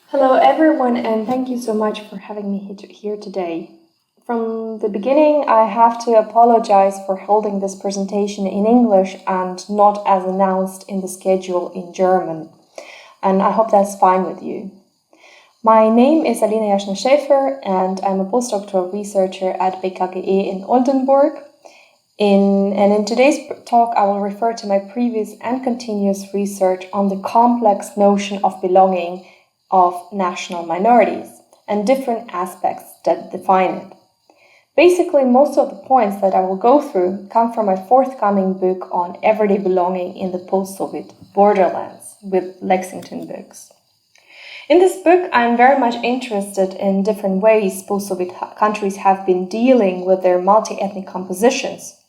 Hello, everyone, and thank you so much for having me here today. From the beginning, I have to apologize for holding this presentation in English and not as announced in the schedule in German, and I hope that's fine with you. My name is Alina Jašina-Schäfer, and I'm a postdoctoral researcher at BKGE in Oldenburg. In today's talk, I will refer to my previous and continuous research on the complex notion of belonging of national minorities and different aspects that define it. Basically, most of the points that I will go through come from my forthcoming book on everyday belonging in the post-Soviet borderlands with Lexington Books. In this book, I'm very much interested in different ways post-Soviet countries have been dealing with their multi-ethnic compositions,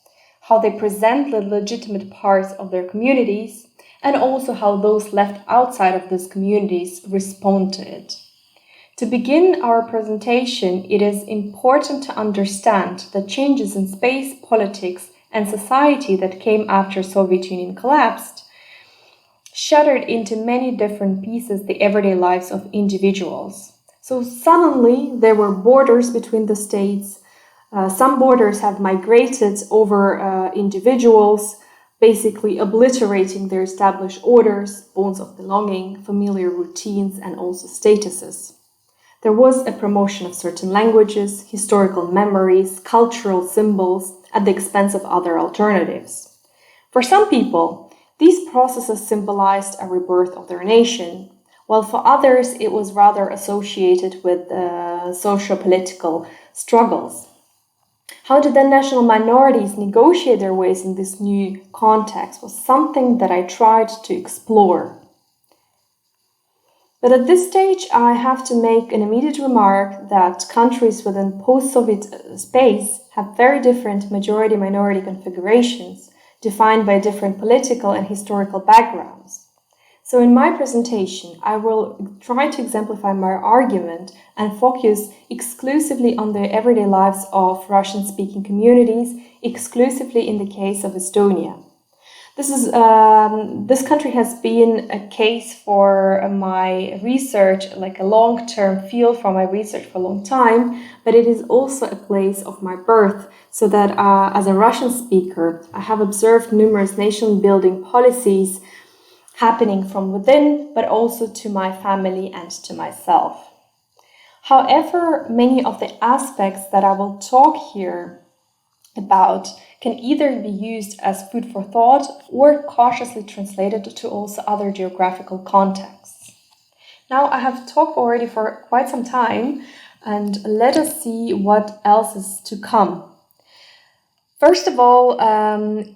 how they present the legitimate parts of their communities, and also how those left outside of these communities respond to it. To begin our presentation, it is important to understand that changes in space, politics, and society that came after Soviet Union collapsed shattered into many different pieces the everyday lives of individuals. So suddenly there were borders between the states. Some borders have migrated over individuals, basically obliterating their established orders, bonds of belonging, familiar routines, and also statuses. There was a promotion of certain languages, historical memories, cultural symbols at the expense of other alternatives. For some people, these processes symbolized a rebirth of their nation, while for others it was rather associated with socio-political struggles. How did then national minorities negotiate their ways in this new context was something that I tried to explore. But at this stage, I have to make an immediate remark that countries within post-Soviet space have very different majority-minority configurations defined by different political and historical backgrounds. So in my presentation, I will try to exemplify my argument and focus exclusively on the everyday lives of Russian-speaking communities, exclusively in the case of Estonia. This country has been a case for my research, like a long-term field for my research for a long time, but it is also a place of my birth, so that as a Russian speaker, I have observed numerous nation-building policies happening from within, but also to my family and to myself. However, many of the aspects that I will talk here about can either be used as food for thought or cautiously translated to also other geographical contexts. Now, I have talked already for quite some time, and let us see what else is to come. First of all,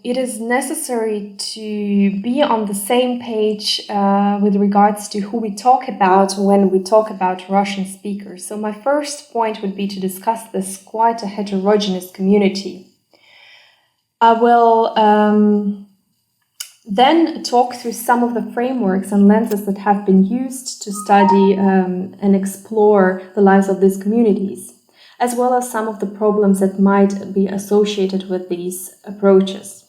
it is necessary to be on the same page with regards to who we talk about when we talk about Russian speakers. So my first point would be to discuss this quite a heterogeneous community. I will then talk through some of the frameworks and lenses that have been used to study and explore the lives of these communities, as well as some of the problems that might be associated with these approaches.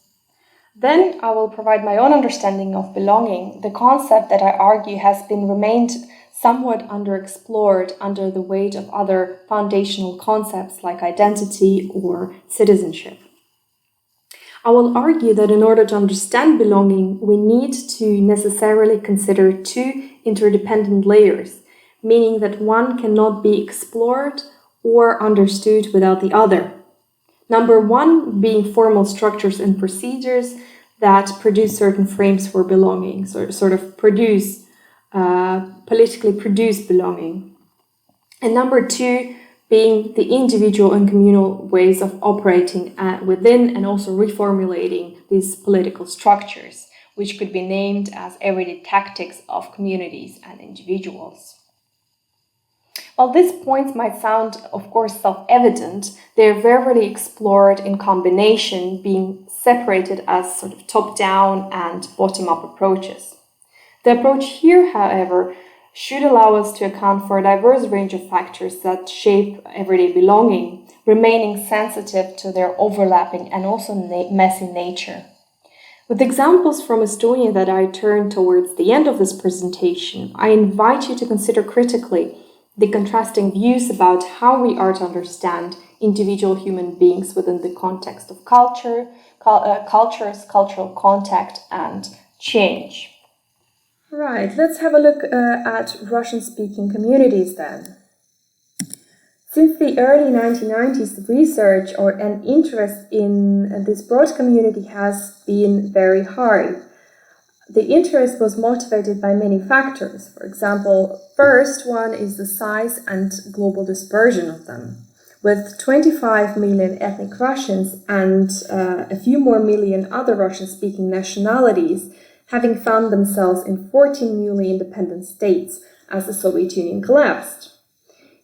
Then I will provide my own understanding of belonging, the concept that I argue has been remained somewhat underexplored under the weight of other foundational concepts like identity or citizenship. I will argue that in order to understand belonging, we need to necessarily consider two interdependent layers, meaning that one cannot be explored or understood without the other. Number one being formal structures and procedures that produce certain frames for belonging, so sort of politically produce belonging. And number two being the individual and communal ways of operating within and also reformulating these political structures, which could be named as everyday tactics of communities and individuals. While these points might sound, of course, self-evident, they're rarely explored in combination, being separated as sort of top-down and bottom-up approaches. The approach here, however, should allow us to account for a diverse range of factors that shape everyday belonging, remaining sensitive to their overlapping and also messy nature. With examples from Estonia that I turn towards the end of this presentation, I invite you to consider critically the contrasting views about how we are to understand individual human beings within the context of cultures, cultural contact, and change. Right, let's have a look at Russian-speaking communities then. Since the early 1990s, research and interest in this broad community has been very high. The interest was motivated by many factors. For example, first one is the size and global dispersion of them. With 25 million ethnic Russians and a few more million other Russian-speaking nationalities having found themselves in 14 newly independent states as the Soviet Union collapsed.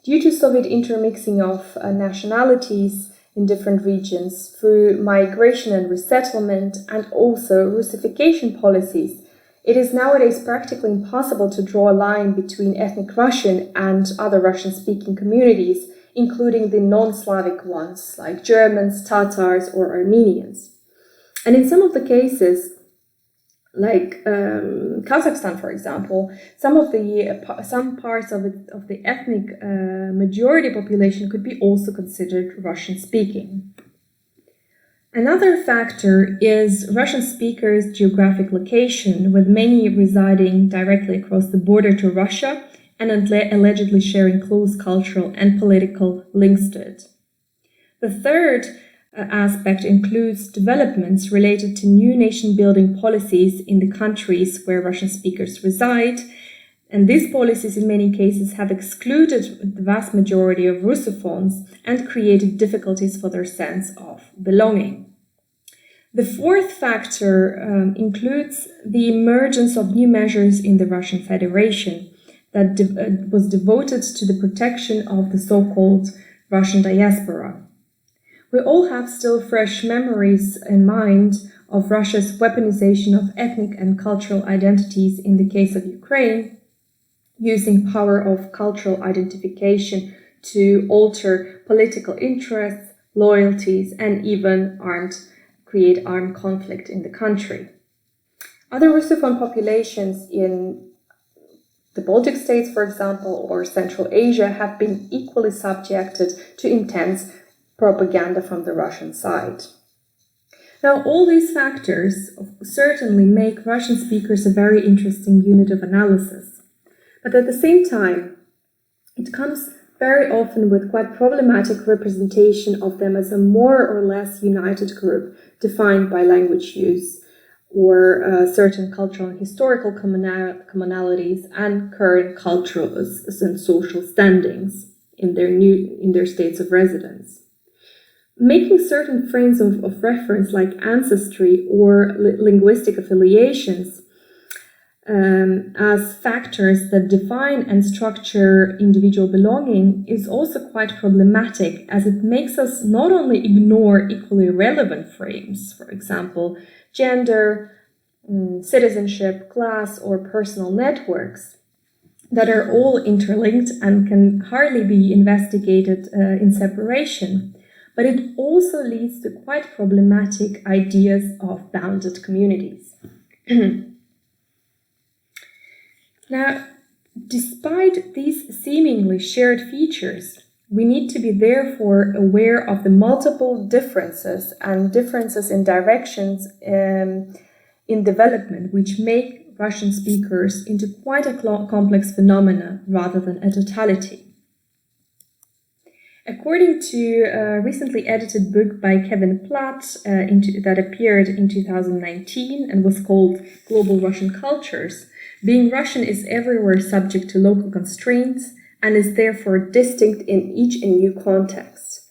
Due to Soviet intermixing of nationalities in different regions through migration and resettlement and also Russification policies, it is nowadays practically impossible to draw a line between ethnic Russian and other Russian-speaking communities, including the non-Slavic ones like Germans, Tatars, or Armenians. And in some of the cases, like Kazakhstan, for example, some parts of the ethnic majority population could be also considered Russian-speaking. Another factor is Russian speakers' geographic location, with many residing directly across the border to Russia and allegedly sharing close cultural and political links to it. The third aspect includes developments related to new nation-building policies in the countries where Russian speakers reside, and these policies in many cases have excluded the vast majority of Russophones and created difficulties for their sense of belonging. The fourth factor includes the emergence of new measures in the Russian Federation that was devoted to the protection of the so-called Russian diaspora. We all have still fresh memories in mind of Russia's weaponization of ethnic and cultural identities in the case of Ukraine, using power of cultural identification to alter political interests, loyalties, and even create armed conflict in the country. Other Russophone populations in the Baltic states, for example, or Central Asia have been equally subjected to intense propaganda from the Russian side. Now, all these factors certainly make Russian speakers a very interesting unit of analysis. But at the same time, it comes very often with quite problematic representation of them as a more or less united group defined by language use or certain cultural and historical commonalities and current cultural and social standings in their states of residence. Making certain frames of reference like ancestry or linguistic affiliations as factors that define and structure individual belonging is also quite problematic, as it makes us not only ignore equally relevant frames, for example, gender, citizenship, class, or personal networks, that are all interlinked and can hardly be investigated in separation. But it also leads to quite problematic ideas of bounded communities. Now, despite these seemingly shared features, we need to be therefore aware of the multiple differences and differences in directions in development, which make Russian speakers into quite a complex phenomena rather than a totality. According to a recently edited book by Kevin Platt that appeared in 2019 and was called Global Russian Cultures, being Russian is everywhere subject to local constraints and is therefore distinct in each and new context.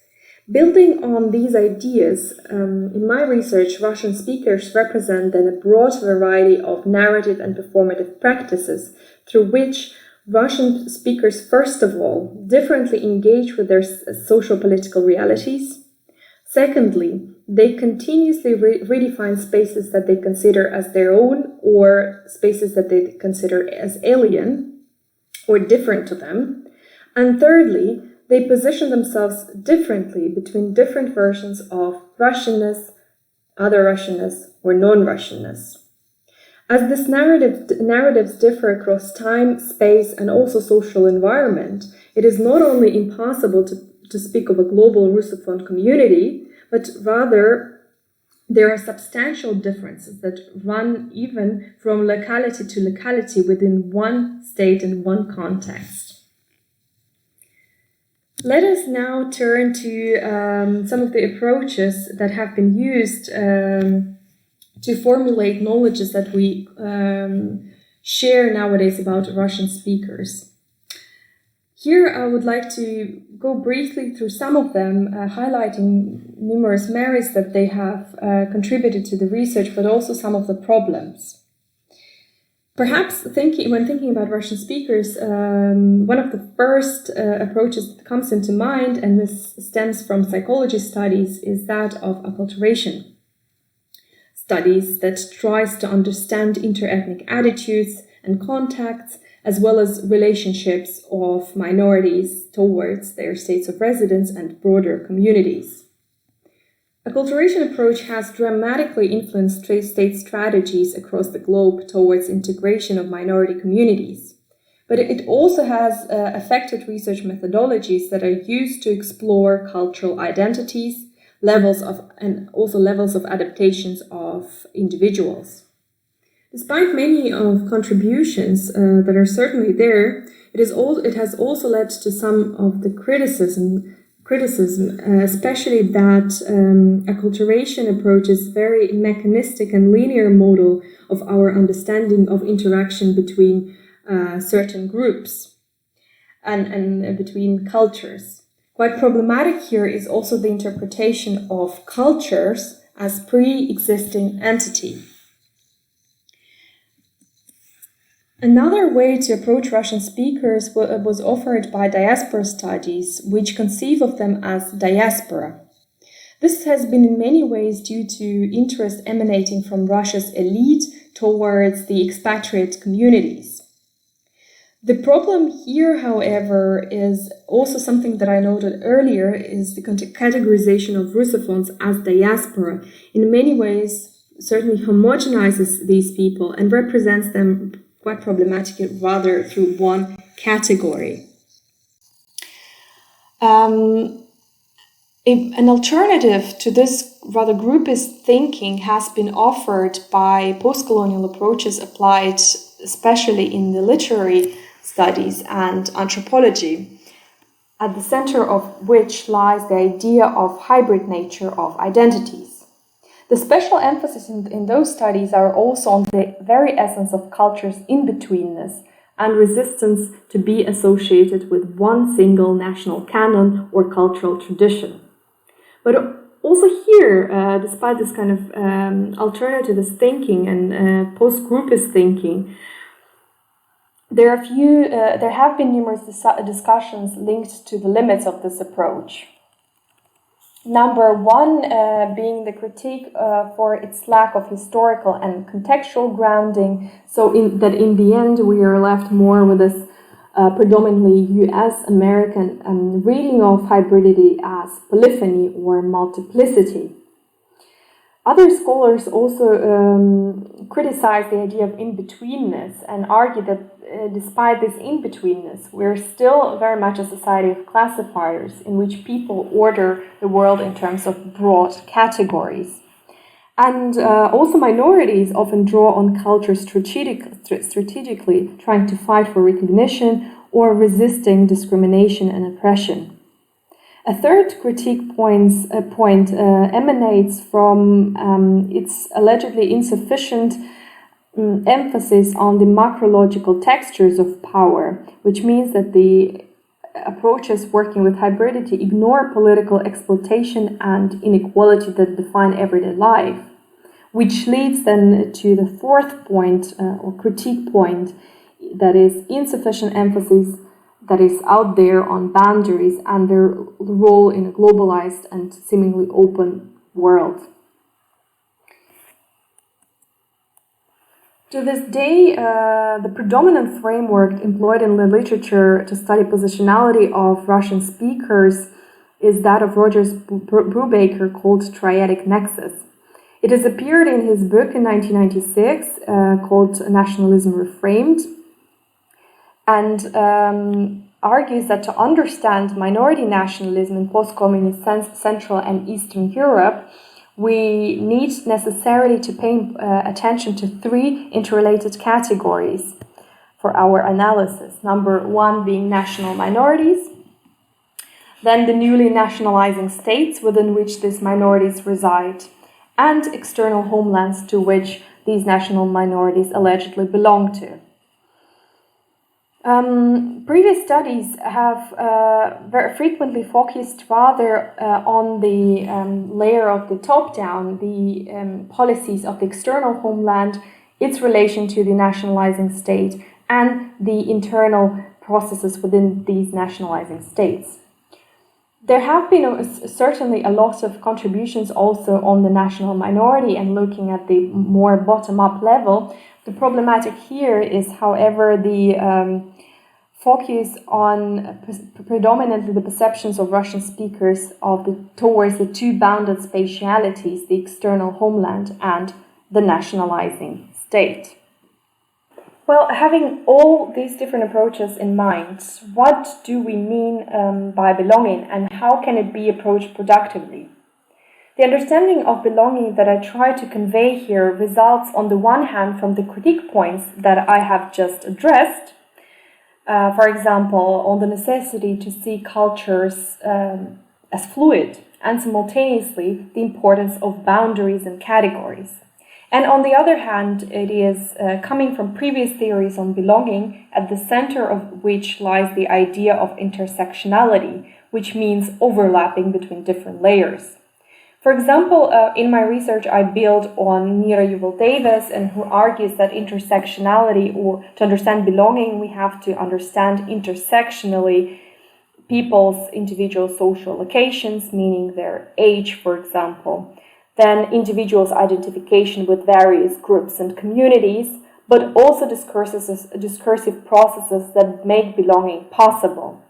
Building on these ideas, in my research, Russian speakers represent then a broad variety of narrative and performative practices through which Russian speakers, first of all, differently engage with their social political realities. Secondly, they continuously redefine spaces that they consider as their own or spaces that they consider as alien or different to them. And thirdly, they position themselves differently between different versions of Russianness, other Russianness, or non-Russianness. As these narratives differ across time, space, and also social environment, it is not only impossible to speak of a global Russophone community, but rather there are substantial differences that run even from locality to locality within one state and one context. Let us now turn to some of the approaches that have been used to formulate knowledges that we share nowadays about Russian speakers. Here I would like to go briefly through some of them, highlighting numerous merits that they have contributed to the research, but also some of the problems. Perhaps when thinking about Russian speakers, one of the first approaches that comes into mind, and this stems from psychology studies, is that of acculturation. Studies that tries to understand interethnic attitudes and contacts, as well as relationships of minorities towards their states of residence and broader communities. Acculturation approach has dramatically influenced state strategies across the globe towards integration of minority communities. But it also has affected research methodologies that are used to explore cultural identities, levels of adaptations of individuals. Despite many of contributions that are certainly there, it has also led to some of the criticism, especially that acculturation approach is very mechanistic and linear model of our understanding of interaction between certain groups and between cultures. Quite problematic here is also the interpretation of cultures as pre-existing entity. Another way to approach Russian speakers was offered by diaspora studies, which conceive of them as diaspora. This has been in many ways due to interest emanating from Russia's elite towards the expatriate communities. The problem here, however, is also something that I noted earlier, is the categorization of Russophones as diaspora. In many ways, certainly homogenizes these people and represents them quite problematically rather through one category. An alternative to this rather groupist thinking has been offered by post-colonial approaches applied especially in the literary studies and anthropology, at the center of which lies the idea of hybrid nature of identities. The special emphasis in those studies are also on the very essence of culture's in-betweenness and resistance to be associated with one single national canon or cultural tradition. But also here, despite this kind of alternativist thinking and post-groupist thinking, there have been numerous discussions linked to the limits of this approach. Number one being the critique for its lack of historical and contextual grounding, so that in the end we are left more with this predominantly US-American reading of hybridity as polyphony or multiplicity. Other scholars also criticize the idea of in-betweenness and argue that despite this in-betweenness, we're still very much a society of classifiers in which people order the world in terms of broad categories. And also minorities often draw on culture strategically, trying to fight for recognition or resisting discrimination and oppression. A third critique point emanates from its allegedly insufficient emphasis on the macrological textures of power, which means that the approaches working with hybridity ignore political exploitation and inequality that define everyday life, which leads then to the fourth point or critique point, that is insufficient emphasis that is out there on boundaries and their role in a globalized and seemingly open world. To this day, the predominant framework employed in the literature to study positionality of Russian speakers is that of Rogers Brubaker called triadic nexus. It has appeared in his book in 1996 called Nationalism Reframed, and argues that to understand minority nationalism in post-communist Central and Eastern Europe, we need necessarily to pay attention to three interrelated categories for our analysis. Number one being national minorities, then the newly nationalizing states within which these minorities reside, and external homelands to which these national minorities allegedly belong to. Previous studies have very frequently focused rather on the layer of the top-down, the policies of the external homeland, its relation to the nationalizing state, and the internal processes within these nationalizing states. There have been certainly a lot of contributions also on the national minority and looking at the more bottom-up level. The problematic here is, however, the focus on predominantly the perceptions of Russian speakers towards the two bounded spatialities, the external homeland and the nationalizing state. Well, having all these different approaches in mind, what do we mean by belonging and how can it be approached productively? The understanding of belonging that I try to convey here results on the one hand from the critique points that I have just addressed, for example, on the necessity to see cultures as fluid and simultaneously the importance of boundaries and categories. And on the other hand, it is coming from previous theories on belonging, at the center of which lies the idea of intersectionality, which means overlapping between different layers. For example, in my research, I build on Mira Yuval-Davis, and who argues that intersectionality, or to understand belonging, we have to understand intersectionally people's individual social locations, meaning their age, for example. Then individuals' identification with various groups and communities, but also discursive processes that make belonging possible.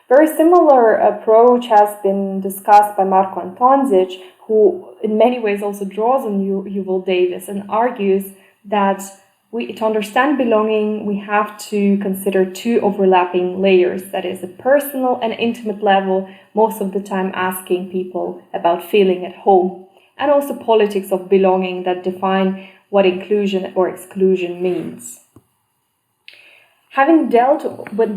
Very similar approach has been discussed by Marko Antonzic, who in many ways also draws on Yuval-Davis and argues that to understand belonging, we have to consider two overlapping layers, that is a personal and intimate level, most of the time asking people about feeling at home, and also politics of belonging that define what inclusion or exclusion means. Having dealt with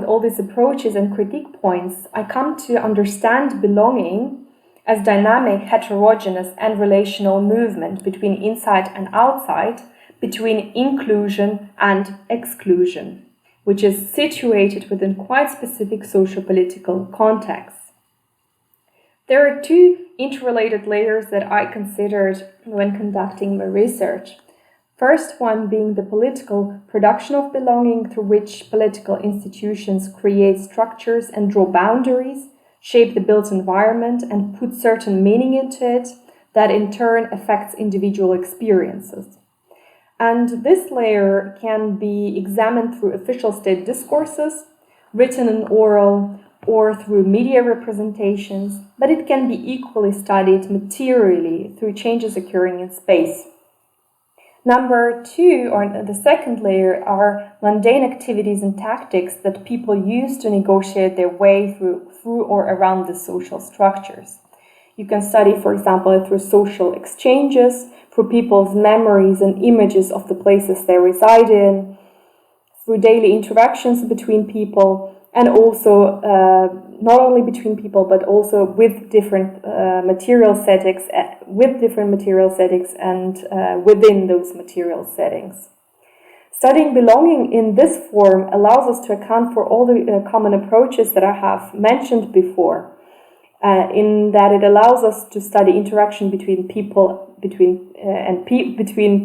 all these approaches and critique points, I come to understand belonging as dynamic, heterogeneous, and relational movement between inside and outside, between inclusion and exclusion, which is situated within quite specific socio-political contexts. There are two interrelated layers that I considered when conducting my research. First one being the political production of belonging, through which political institutions create structures and draw boundaries, shape the built environment, and put certain meaning into it that in turn affects individual experiences. And this layer can be examined through official state discourses, written and oral, or through media representations, but it can be equally studied materially through changes occurring in space. Number two, or the second layer, are mundane activities and tactics that people use to negotiate their way through or around the social structures. You can study, for example, through social exchanges, through people's memories and images of the places they reside in, through daily interactions between people, and also not only between people, but also with different material settings, and within those material settings. Studying belonging in this form allows us to account for all the common approaches that I have mentioned before, in that it allows us to study interaction between people, between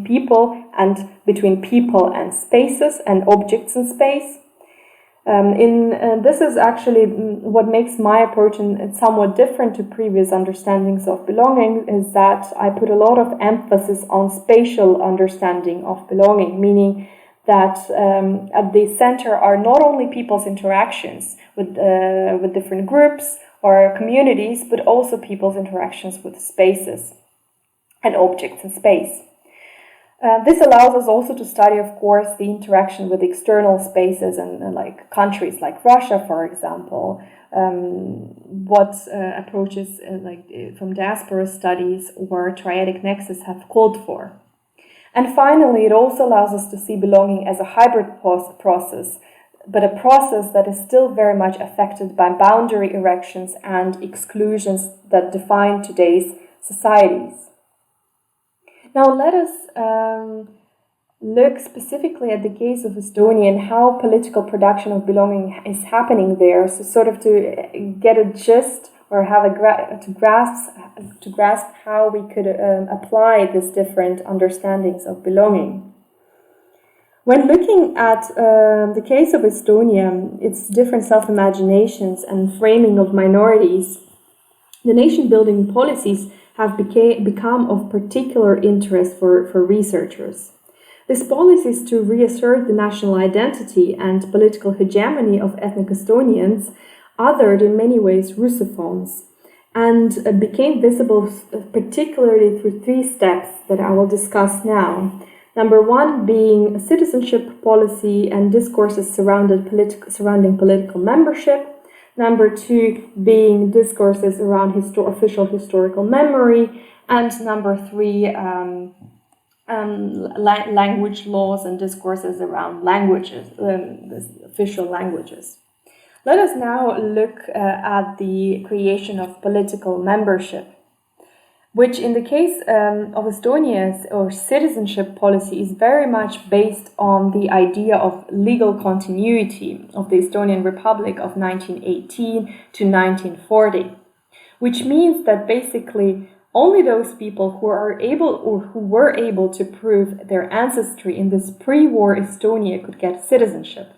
people and spaces and objects in space. This is actually what makes my approach somewhat different to previous understandings of belonging, is that I put a lot of emphasis on spatial understanding of belonging, meaning that at the center are not only people's interactions with different groups or communities, but also people's interactions with spaces. and objects in space. This allows us also to study, of course, the interaction with external spaces and like countries like Russia, for example, what approaches from diaspora studies or triadic nexus have called for. And finally, it also allows us to see belonging as a hybrid process, but a process that is still very much affected by boundary erections and exclusions that define today's societies. Now let us look specifically at the case of Estonia and how political production of belonging is happening there, so sort of to get a gist or have to grasp how we could apply these different understandings of belonging. When looking at the case of Estonia, its different self-imaginations and framing of minorities, the nation-building policies have become of particular interest for researchers. This policy is to reassert the national identity and political hegemony of ethnic Estonians, othered in many ways Russophones, and became visible particularly through three steps that I will discuss now. Number one being citizenship policy and discourses surrounding political membership. Number two being discourses around official historical memory. And number three, language laws and discourses around languages, official languages. Let us now look at the creation of political membership, which in the case of Estonia's or citizenship policy is very much based on the idea of legal continuity of the Estonian Republic of 1918 to 1940, which means that basically only those people who are able or who were able to prove their ancestry in this pre-war Estonia could get citizenship.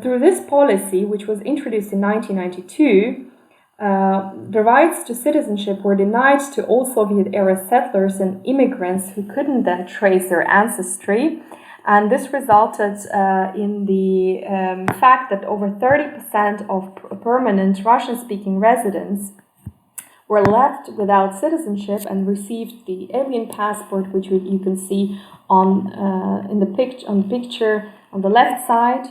Through this policy, which was introduced in 1992, the rights to citizenship were denied to all Soviet-era settlers and immigrants who couldn't then trace their ancestry. And this resulted in the fact that over 30% of permanent Russian-speaking residents were left without citizenship and received the alien passport, which you can see on the picture on the left side.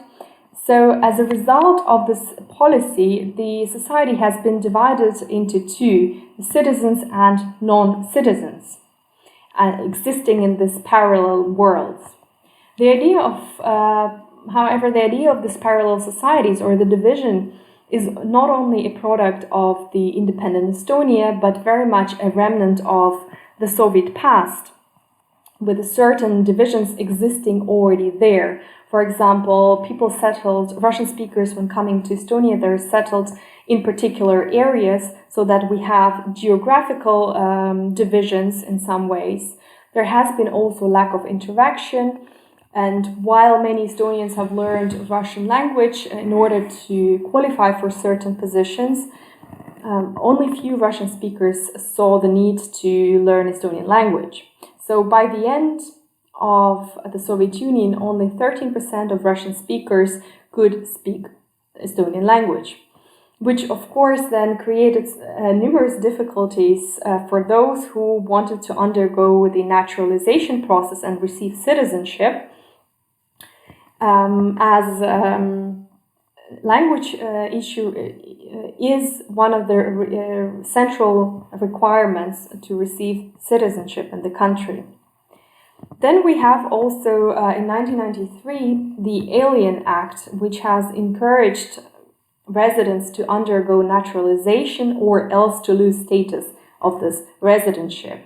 So as a result of this policy, the society has been divided into two, citizens and non-citizens, existing in this parallel worlds. The idea of these parallel societies or the division is not only a product of the independent Estonia, but very much a remnant of the Soviet past, with certain divisions existing already there. For example, people settled, Russian speakers when coming to Estonia, they're settled in particular areas so that we have geographical divisions in some ways. There has been also lack of interaction, and while many Estonians have learned Russian language in order to qualify for certain positions, only few Russian speakers saw the need to learn Estonian language. So by the end of the Soviet Union, only 13% of Russian speakers could speak Estonian language, which of course then created numerous difficulties for those who wanted to undergo the naturalization process and receive citizenship, as language issue is one of the central requirements to receive citizenship in the country. Then we have also, in 1993, the Alien Act, which has encouraged residents to undergo naturalization or else to lose status of this residentship.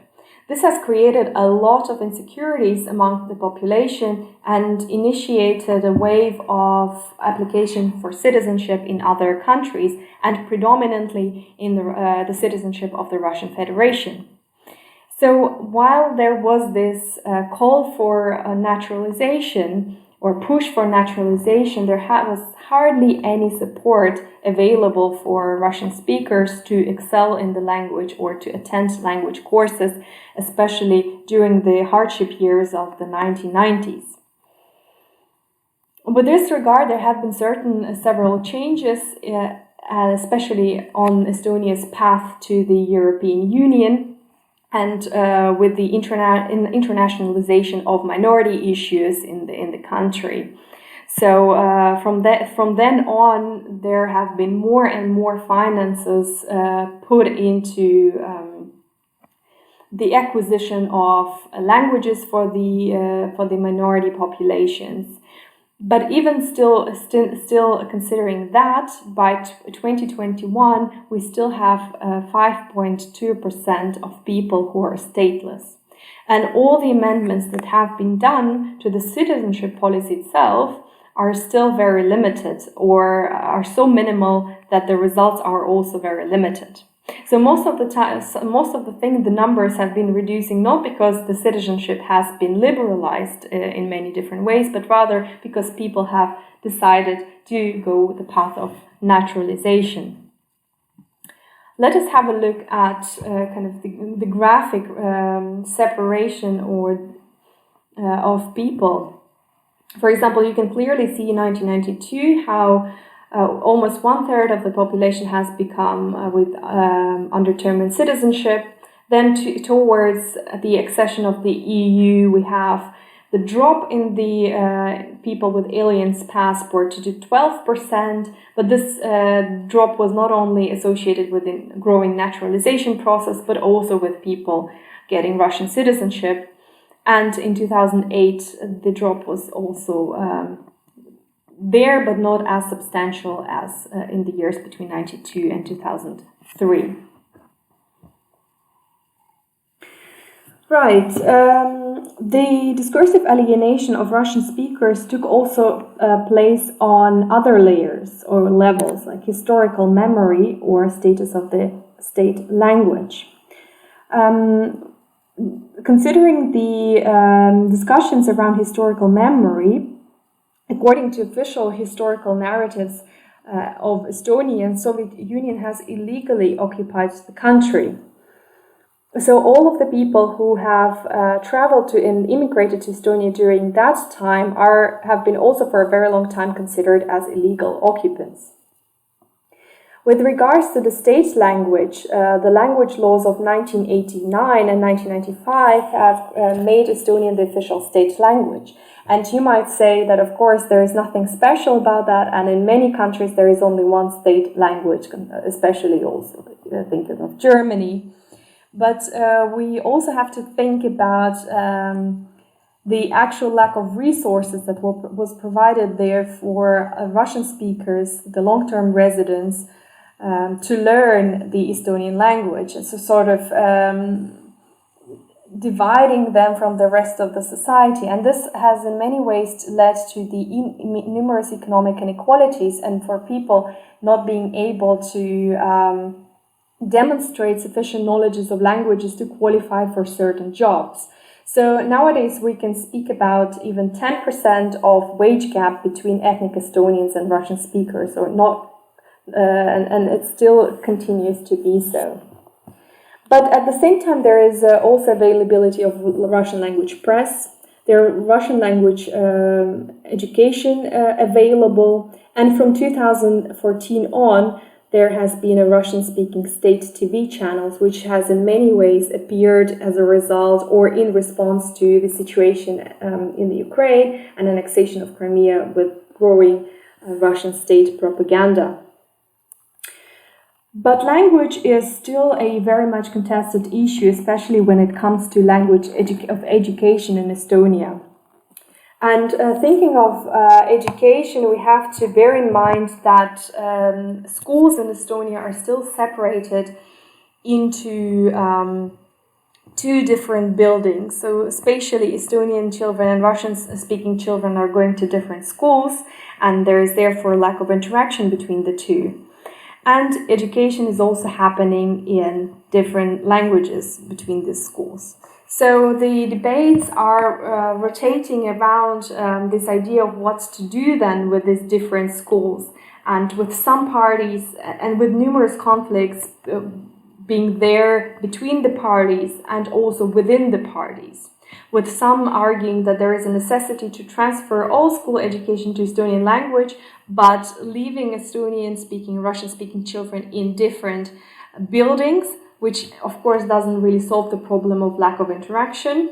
This has created a lot of insecurities among the population and initiated a wave of application for citizenship in other countries, and predominantly in the citizenship of the Russian Federation. So while there was this call for naturalization or push for naturalization, there was hardly any support available for Russian speakers to excel in the language or to attend language courses, especially during the hardship years of the 1990s. With this regard, there have been several changes, especially on Estonia's path to the European Union. and with the internationalization of minority issues in the country. So from then on, there have been more and more finances put into the acquisition of languages for the minority populations. But even still considering that, by 2021, we still have 5.2% of people who are stateless. And all the amendments that have been done to the citizenship policy itself are still very limited, or are so minimal that the results are also very limited. So most of the numbers have been reducing, not because the citizenship has been liberalized in many different ways, but rather because people have decided to go the path of naturalization. Let us have a look at kind of the graphic separation of people. For example, you can clearly see in 1992 how almost 1/3 of the population has become with undetermined citizenship. Then towards the accession of the EU, we have the drop in the people with aliens passport to 12%, but this drop was not only associated with the growing naturalization process, but also with people getting Russian citizenship. And in 2008, the drop was also there, but not as substantial as in the years between 1992 and 2003. Right. The discursive alienation of Russian speakers took also place on other layers or levels, like historical memory or status of the state language. Considering the discussions around historical memory, according to official historical narratives of Estonia, the Soviet Union has illegally occupied the country. So all of the people who have traveled to and immigrated to Estonia during that time have been also for a very long time considered as illegal occupants. With regards to the state language, the language laws of 1989 and 1995 have made Estonian the official state language. And you might say that, of course, there is nothing special about that, and in many countries there is only one state language, especially also thinking of Germany. But we also have to think about the actual lack of resources that was provided there for Russian speakers, the long-term residents, to learn the Estonian language. And so sort of dividing them from the rest of the society. And this has in many ways led to the numerous economic inequalities, and for people not being able to demonstrate sufficient knowledges of languages to qualify for certain jobs. So nowadays we can speak about even 10% of wage gap between ethnic Estonians and Russian speakers, or not, and it still continues to be so. But at the same time, there is also availability of Russian language press. There are Russian language education available, and from 2014 on, there has been a Russian-speaking state TV channels, which has in many ways appeared as a result or in response to the situation in the Ukraine and annexation of Crimea with growing Russian state propaganda. But language is still a very much contested issue, especially when it comes to language of education in Estonia. And thinking of education, we have to bear in mind that schools in Estonia are still separated into two different buildings. So spatially, Estonian children and Russian-speaking children are going to different schools, and there is therefore a lack of interaction between the two. And education is also happening in different languages between these schools. So the debates are rotating around this idea of what to do then with these different schools, and with some parties and with numerous conflicts being there between the parties and also within the parties, with some arguing that there is a necessity to transfer all school education to Estonian language, but leaving Estonian-speaking, Russian-speaking children in different buildings which of course doesn't really solve the problem of lack of interaction.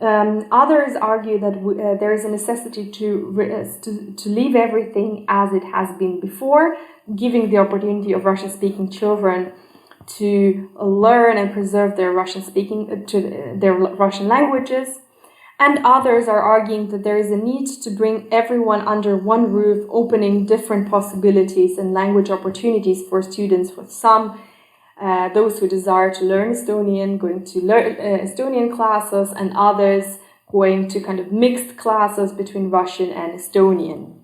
Others argue that there is a necessity to leave everything as it has been before, giving the opportunity of Russian-speaking children to learn and preserve their their Russian languages. And others are arguing that there is a need to bring everyone under one roof, opening different possibilities and language opportunities for students. For some, those who desire to learn Estonian, going to learn Estonian classes, and others going to kind of mixed classes between Russian and Estonian.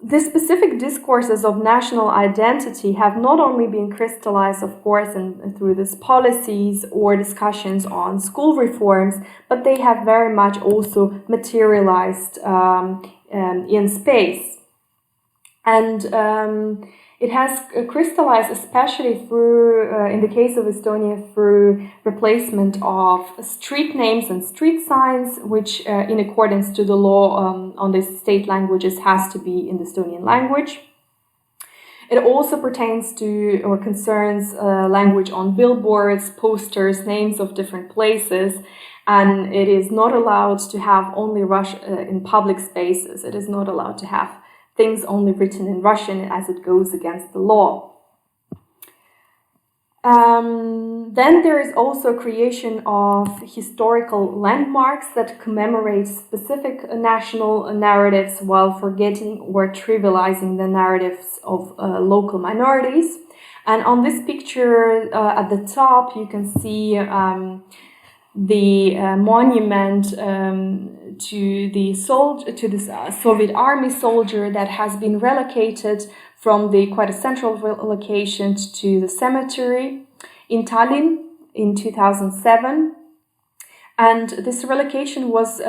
The specific discourses of national identity have not only been crystallized, of course, through these policies or discussions on school reforms, but they have very much also materialized in space. And it has crystallized, especially through, in the case of Estonia, through replacement of street names and street signs, which, in accordance to the law on the state languages, has to be in the Estonian language. It also pertains to or concerns language on billboards, posters, names of different places, and it is not allowed to have only Russian in public spaces. It is not allowed to have things only written in Russian, as it goes against the law. Then there is also creation of historical landmarks that commemorate specific national narratives while forgetting or trivializing the narratives of local minorities. And on this picture at the top, you can see the monument to the Soviet army soldier that has been relocated from the quite a central location to the cemetery in Tallinn in 2007. And this relocation was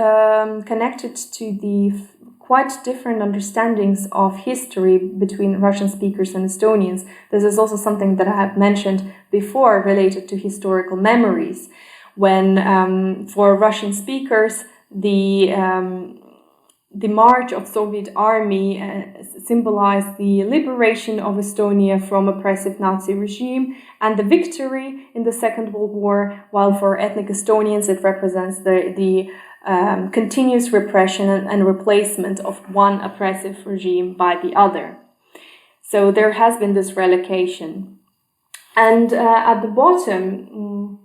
connected to the quite different understandings of history between Russian speakers and Estonians. This is also something that I have mentioned before related to historical memories. When for Russian speakers, the march of Soviet army symbolized the liberation of Estonia from oppressive Nazi regime and the victory in the Second World War, while for ethnic Estonians it represents the continuous repression and replacement of one oppressive regime by the other. So there has been this relocation. And at the bottom,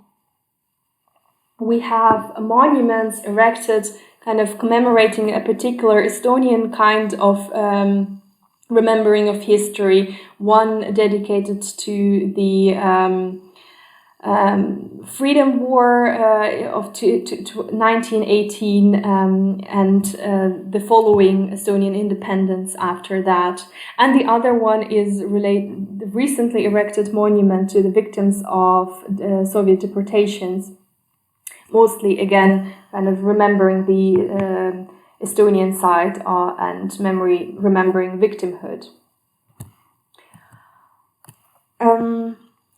we have monuments erected kind of commemorating a particular Estonian kind of remembering of history, one dedicated to the Freedom War of 1918 and the following Estonian independence after that. And the other one is the recently erected monument to the victims of Soviet deportations. Mostly, again, kind of remembering the Estonian side and remembering victimhood.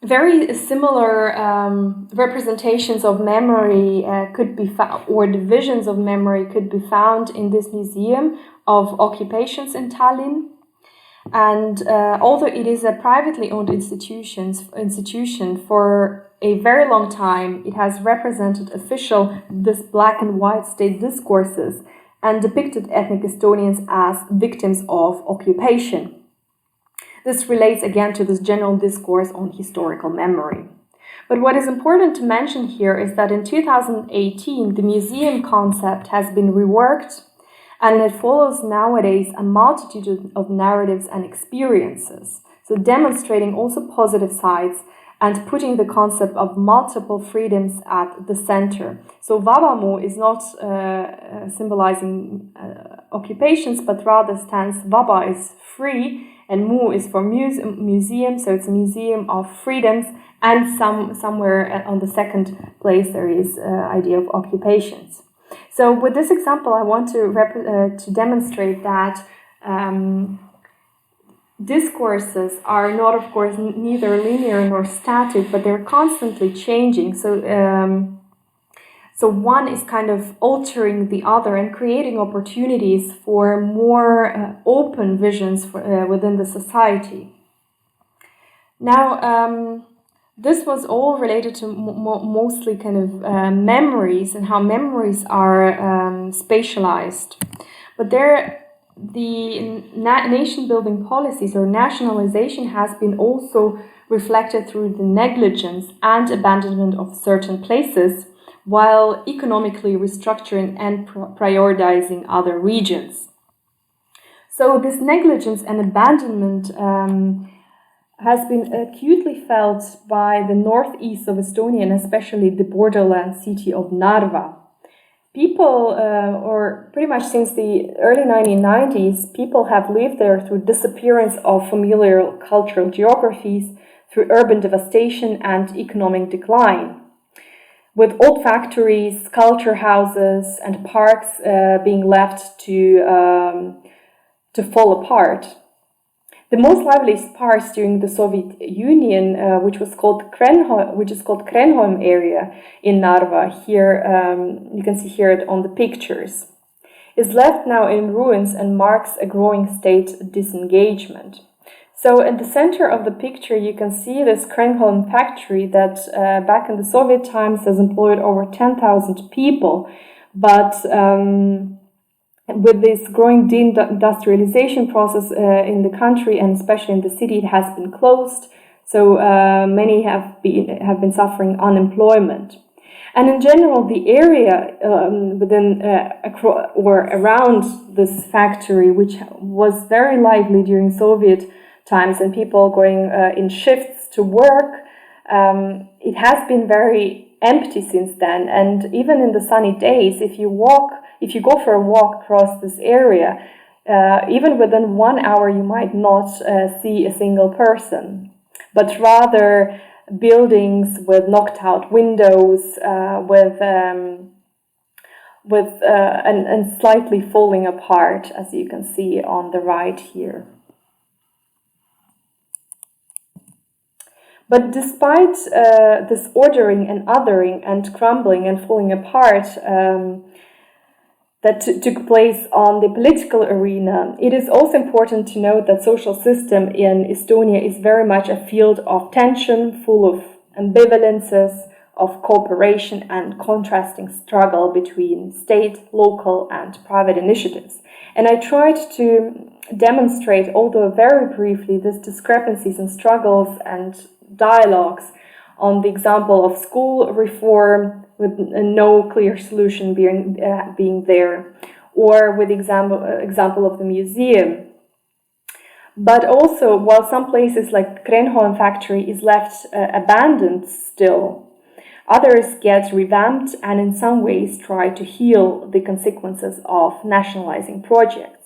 Very similar representations of memory could be found, or divisions of memory could be found in this museum of occupations in Tallinn. And although it is a privately owned institution for a very long time, it has represented this black and white state discourses and depicted ethnic Estonians as victims of occupation. This relates again to this general discourse on historical memory. But what is important to mention here is that in 2018, the museum concept has been reworked, and it follows nowadays a multitude of narratives and experiences, so demonstrating also positive sides and putting the concept of multiple freedoms at the center. So Vabamu is not symbolizing occupations, but rather stands, Vaba is free, and Mu is for museum, so it's a museum of freedoms, and somewhere on the second place there is idea of occupations. So with this example, I want to demonstrate that discourses are not, of course, neither linear nor static, but they're constantly changing. So one is kind of altering the other and creating opportunities for more open visions within the society. Now, this was all related to mostly kind of memories and how memories are spatialized. But the nation-building policies or nationalization has been also reflected through the negligence and abandonment of certain places, while economically restructuring and prioritizing other regions. So this negligence and abandonment has been acutely felt by the northeast of Estonia and especially the borderland city of Narva. People, or pretty much since the early 1990s, people have lived there through disappearance of familiar cultural geographies, through urban devastation and economic decline, with old factories, culture houses, and parks being left to fall apart. The most liveliest parts during the Soviet Union, which is called Krenholm area in Narva, here you can see here it on the pictures, is left now in ruins and marks a growing state disengagement. So in the center of the picture, you can see this Krenholm factory that back in the Soviet times has employed over 10,000 people, but with this growing deindustrialization process in the country and especially in the city, it has been closed. So many have been suffering unemployment. And in general, the area within or around this factory, which was very lively during Soviet times and people going in shifts to work, it has been very empty since then. And even in the sunny days, if you go for a walk across this area, even within 1 hour you might not see a single person, but rather buildings with knocked out windows, and slightly falling apart, as you can see on the right here. But despite this ordering and othering and crumbling and falling apart that took place on the political arena, it is also important to note that social system in Estonia is very much a field of tension, full of ambivalences, of cooperation and contrasting struggle between state, local and private initiatives. And I tried to demonstrate, although very briefly, these discrepancies and struggles and dialogues on the example of school reform with no clear solution being there, or with example of the museum. But also, while some places like Krenholm factory is left abandoned still, others get revamped and in some ways try to heal the consequences of nationalizing projects.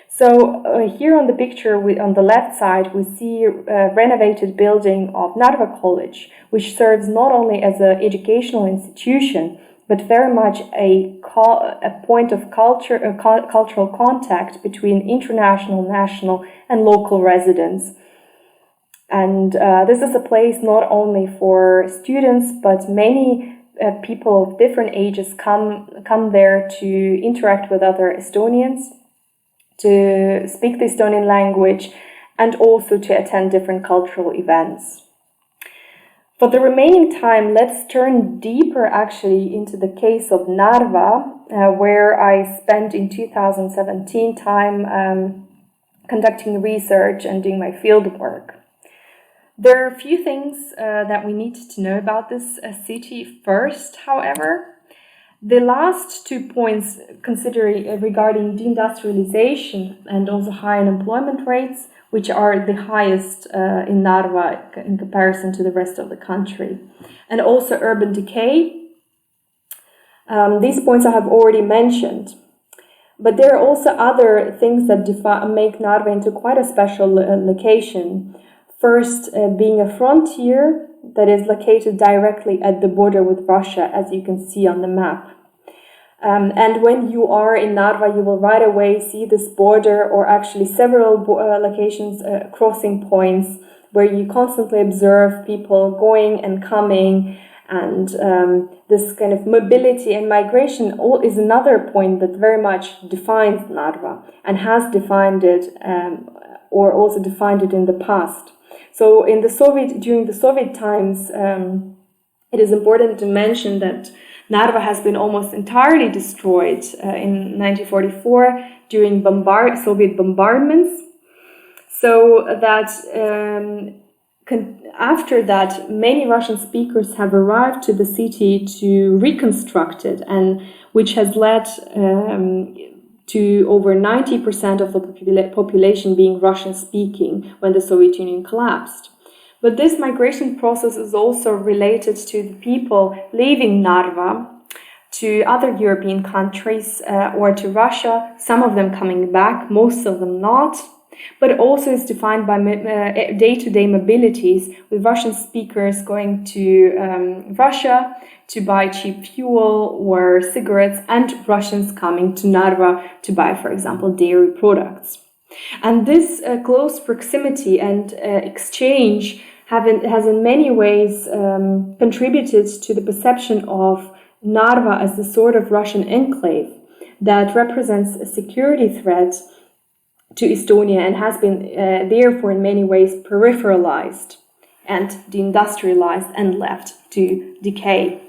So here on the picture on the left side, we see a renovated building of Narva College, which serves not only as an educational institution, but very much a point of cultural contact between international, national, and local residents. And this is a place not only for students, but many people of different ages come there to interact with other Estonians, to speak the Estonian language, and also to attend different cultural events. For the remaining time, let's turn deeper actually into the case of Narva, where I spent in 2017 time conducting research and doing my field work. There are a few things that we need to know about this city first, however. The last 2 points regarding deindustrialization and also high unemployment rates, which are the highest in Narva in comparison to the rest of the country, and also urban decay. These points I have already mentioned. But there are also other things that make Narva into quite a special location. First, being a frontier that is located directly at the border with Russia, as you can see on the map. And when you are in Narva, you will right away see this border, or actually several locations, crossing points, where you constantly observe people going and coming, and this kind of mobility and migration is another point that very much defines Narva, and has defined it, or also defined it in the past. So during the Soviet times, it is important to mention that Narva has been almost entirely destroyed in 1944 during Soviet bombardments. So that after that, many Russian speakers have arrived to the city to reconstruct it, and which has led to over 90% of the population being Russian-speaking when the Soviet Union collapsed. But this migration process is also related to the people leaving Narva to other European countries or to Russia, some of them coming back, most of them not. But also is defined by day-to-day mobilities, with Russian speakers going to Russia to buy cheap fuel or cigarettes, and Russians coming to Narva to buy, for example, dairy products. And this close proximity and exchange has in many ways contributed to the perception of Narva as the sort of Russian enclave that represents a security threat to Estonia and has been therefore in many ways peripheralized and deindustrialized and left to decay.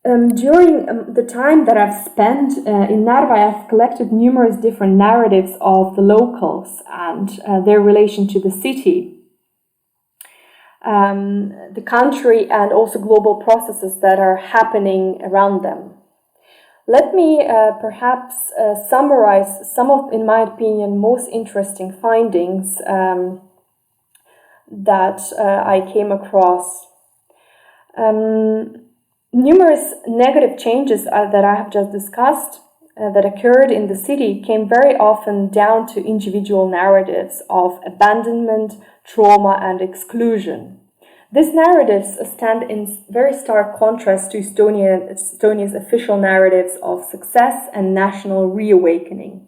During the time that I've spent in Narva, I've collected numerous different narratives of the locals and their relation to the city, the country, and also global processes that are happening around them. Let me perhaps summarize some of, in my opinion, most interesting findings that I came across. Numerous negative changes that I have just discussed that occurred in the city came very often down to individual narratives of abandonment, trauma, and exclusion. These narratives stand in very stark contrast to Estonia's official narratives of success and national reawakening.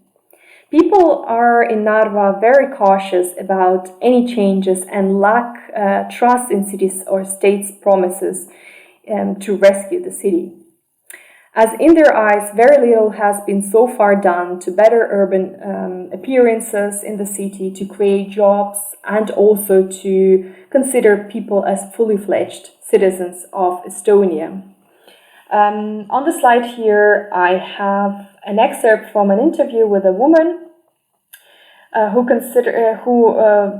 People are in Narva very cautious about any changes and lack trust in cities or states' promises to rescue the city. As in their eyes, very little has been so far done to better urban appearances in the city, to create jobs, and also to consider people as fully fledged citizens of Estonia. On the slide here, I have an excerpt from an interview with a woman who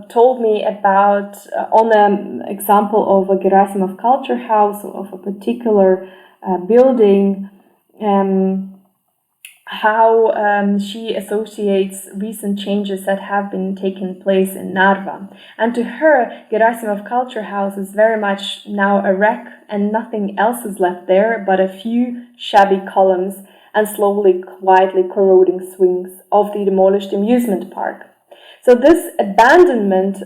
told me about, on an example of a Gerasimov culture house, of a particular building, how she associates recent changes that have been taking place in Narva. And to her, Gerasimov culture house is very much now a wreck, and nothing else is left there but a few shabby columns and slowly, quietly corroding swings of the demolished amusement park. So this abandonment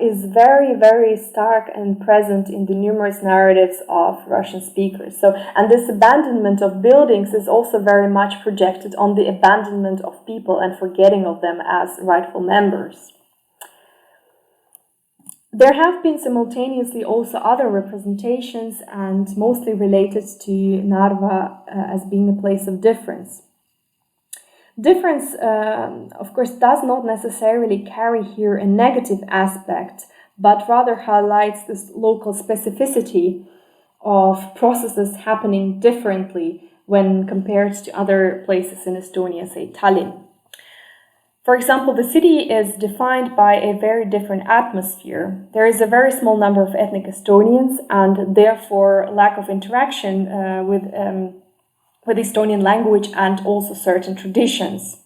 is very, very stark and present in the numerous narratives of Russian speakers. And this abandonment of buildings is also very much projected on the abandonment of people and forgetting of them as rightful members. There have been simultaneously also other representations, and mostly related to Narva as being a place of difference. Difference, of course, does not necessarily carry here a negative aspect, but rather highlights this local specificity of processes happening differently when compared to other places in Estonia, say Tallinn. For example, the city is defined by a very different atmosphere. There is a very small number of ethnic Estonians, and therefore lack of interaction with Estonian language and also certain traditions.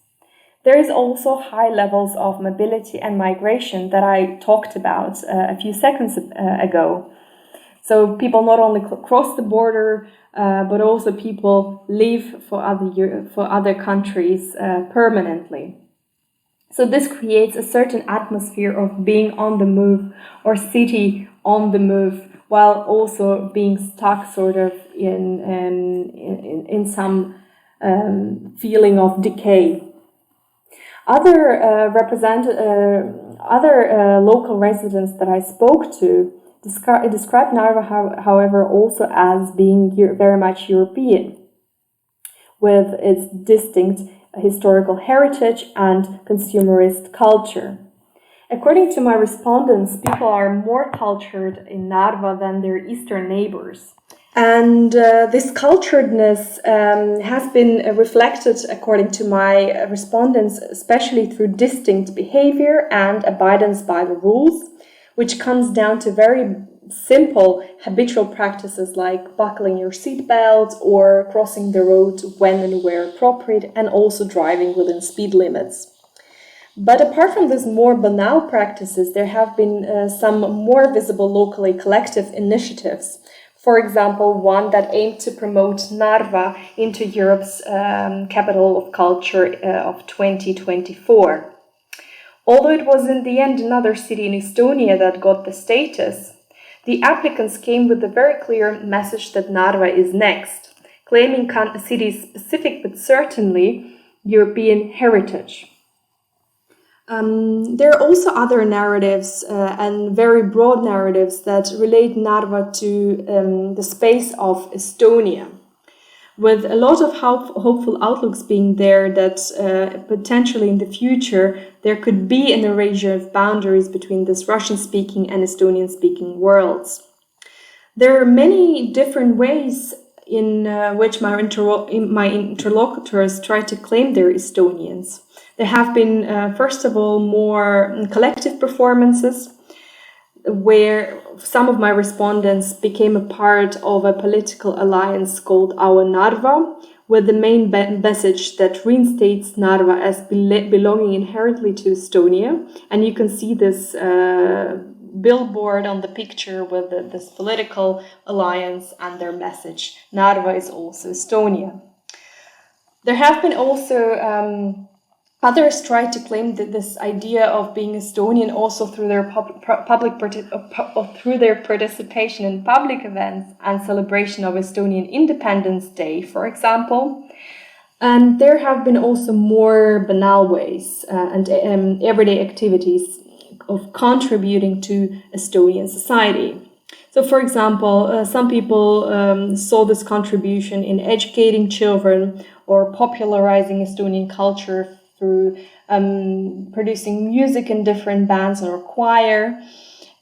There is also high levels of mobility and migration that I talked about a few seconds ago. So people not only cross the border, but also people live for other countries permanently. So this creates a certain atmosphere of being on the move, or city on the move, while also being stuck sort of in some feeling of decay. Other local residents that I spoke to describe Narva, however, also as being very much European, with its distinct historical heritage and consumerist culture. According to my respondents, people are more cultured in Narva than their eastern neighbors. And this culturedness has been reflected, according to my respondents, especially through distinct behavior and abidance by the rules, which comes down to very simple habitual practices like buckling your seatbelt or crossing the road when and where appropriate, and also driving within speed limits. But apart from these more banal practices, there have been some more visible locally collective initiatives. For example, one that aimed to promote Narva into Europe's capital of culture of 2024. Although it was in the end another city in Estonia that got the status, the applicants came with a very clear message that Narva is next, claiming a city's specific but certainly European heritage. There are also other narratives and very broad narratives that relate Narva to the space of Estonia, with a lot of hopeful outlooks being there that potentially in the future there could be an erasure of boundaries between this Russian-speaking and Estonian-speaking worlds. There are many different ways in which my interlocutors try to claim they're Estonians. There have been, first of all, more collective performances where some of my respondents became a part of a political alliance called Our Narva, with the main message that reinstates Narva as belonging inherently to Estonia. And you can see this billboard on the picture with this political alliance and their message, Narva is also Estonia. There have been also others try to claim that this idea of being Estonian also through their through their participation in public events and celebration of Estonian Independence Day, for example. And there have been also more banal ways and everyday activities of contributing to Estonian society. So, for example, some people saw this contribution in educating children or popularizing Estonian culture through producing music in different bands or choir,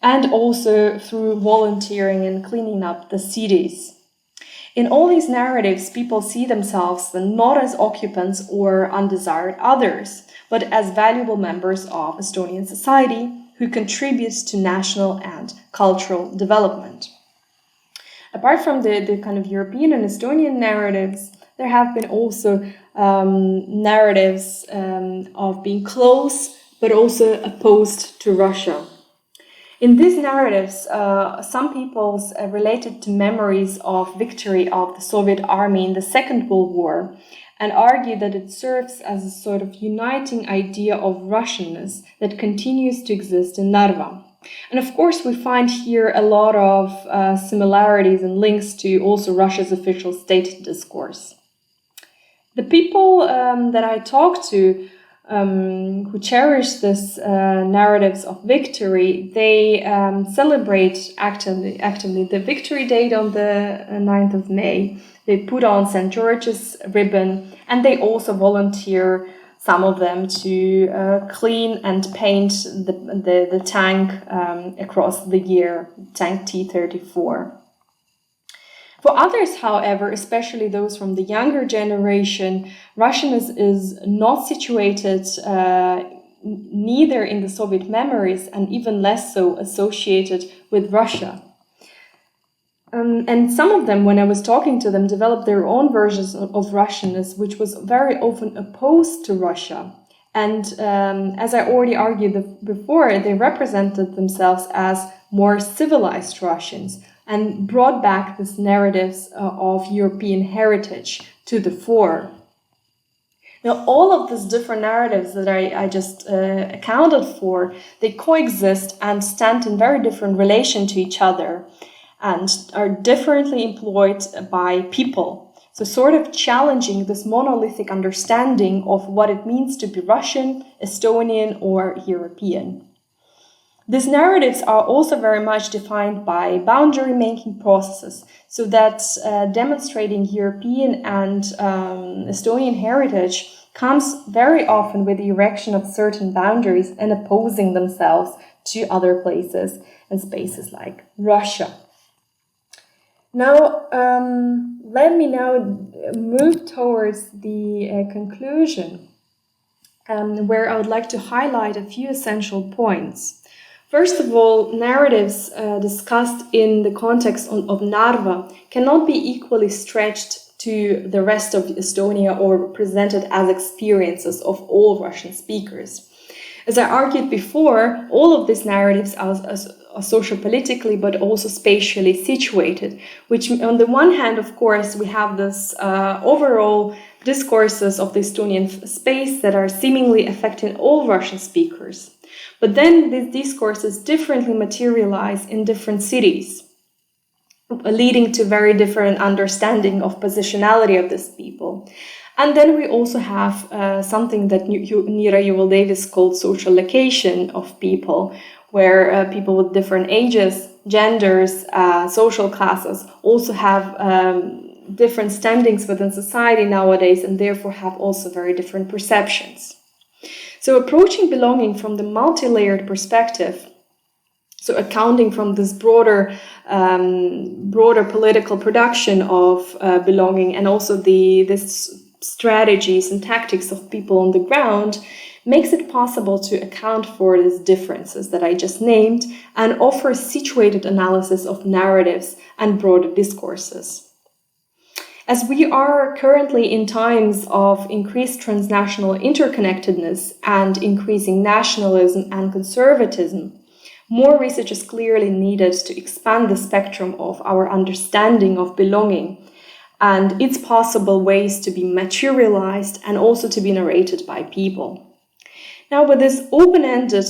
and also through volunteering and cleaning up the cities. In all these narratives, people see themselves not as occupants or undesired others, but as valuable members of Estonian society who contributes to national and cultural development. Apart from the kind of European and Estonian narratives, there have been also narratives of being close, but also opposed to Russia. In these narratives, some peoples related to memories of victory of the Soviet army in the Second World War and argue that it serves as a sort of uniting idea of Russianness that continues to exist in Narva. And of course, we find here a lot of similarities and links to also Russia's official state discourse. The people that I talk to who cherish this narratives of victory, they celebrate actively the Victory Day on the 9th of May. They put on St. George's ribbon, and they also volunteer, some of them, to clean and paint the tank across the year, tank T-34. For others, however, especially those from the younger generation, Russianness is not situated neither in the Soviet memories and even less so associated with Russia. And some of them, when I was talking to them, developed their own versions of Russianness, which was very often opposed to Russia. And as I already argued before, they represented themselves as more civilized Russians and brought back these narratives of European heritage to the fore. Now, all of these different narratives that I just accounted for, they coexist and stand in very different relation to each other and are differently employed by people. So sort of challenging this monolithic understanding of what it means to be Russian, Estonian, or European. These narratives are also very much defined by boundary-making processes, so that demonstrating European and Estonian heritage comes very often with the erection of certain boundaries and opposing themselves to other places and spaces like Russia. Now, let me now move towards the conclusion, where I would like to highlight a few essential points. First of all, narratives discussed in the context of Narva cannot be equally stretched to the rest of Estonia or presented as experiences of all Russian speakers. As I argued before, all of these narratives are socio-politically but also spatially situated, which on the one hand, of course, we have this overall discourses of the Estonian space that are seemingly affecting all Russian speakers. But then these discourses differently materialize in different cities, leading to very different understanding of positionality of these people. And then we also have something that Nira Yuval-Davis called social location of people, where people with different ages, genders, social classes also have different standings within society nowadays, and therefore have also very different perceptions. So approaching belonging from the multi-layered perspective, so accounting from this broader political production of belonging, and also this strategies and tactics of people on the ground, makes it possible to account for these differences that I just named and offer situated analysis of narratives and broader discourses. As we are currently in times of increased transnational interconnectedness and increasing nationalism and conservatism, more research is clearly needed to expand the spectrum of our understanding of belonging and its possible ways to be materialized and also to be narrated by people. Now, with this open-ended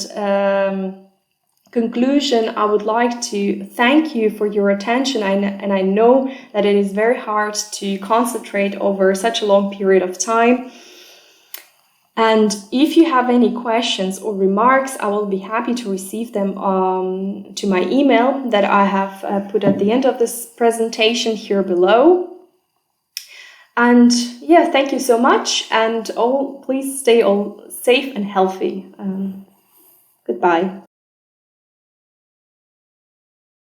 conclusion, I would like to thank you for your attention, and I know that it is very hard to concentrate over such a long period of time. And if you have any questions or remarks, I will be happy to receive them to my email that I have put at the end of this presentation here below. And yeah, thank you so much, and please stay all safe and healthy. Goodbye.